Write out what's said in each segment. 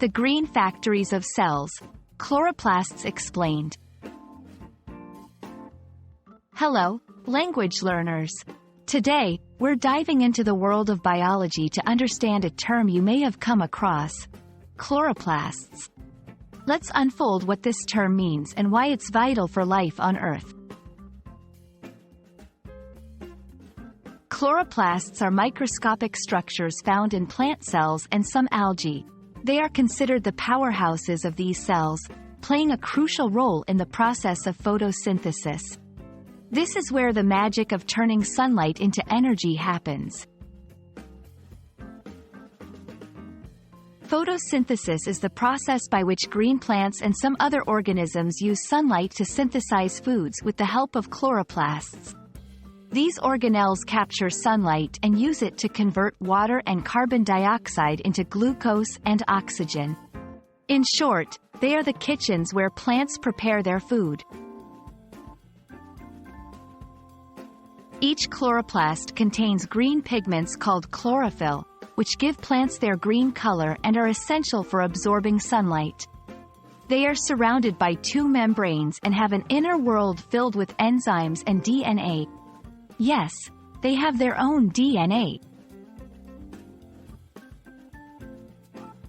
The Green Factories of Cells. Chloroplasts Explained. Hello, language learners. Today, we're diving into the world of biology to understand a term you may have come across: chloroplasts. Let's unfold what this term means and why it's vital for life on Earth. Chloroplasts are microscopic structures found in plant cells and some algae. They are considered the powerhouses of these cells, playing a crucial role in the process of photosynthesis. This is where the magic of turning sunlight into energy happens. Photosynthesis is the process by which green plants and some other organisms use sunlight to synthesize foods with the help of chloroplasts. These organelles capture sunlight and use it to convert water and carbon dioxide into glucose and oxygen. In short, they are the kitchens where plants prepare their food. Each chloroplast contains green pigments called chlorophyll, which give plants their green color and are essential for absorbing sunlight. They are surrounded by two membranes and have an inner world filled with enzymes and DNA. Yes, they have their own DNA.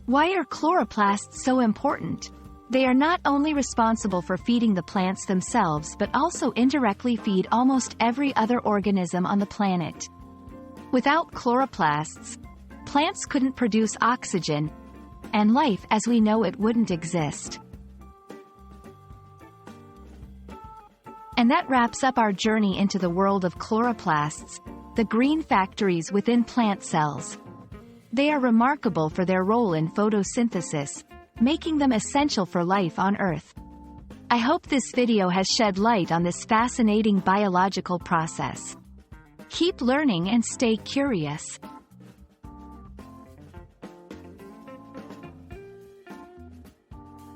Why are chloroplasts so important? They are not only responsible for feeding the plants themselves but also indirectly feed almost every other organism on the planet. Without chloroplasts, plants couldn't produce oxygen, and life as we know it wouldn't exist. And that wraps up our journey into the world of chloroplasts, the green factories within plant cells. They are remarkable for their role in photosynthesis, making them essential for life on Earth. I hope this video has shed light on this fascinating biological process. Keep learning and stay curious.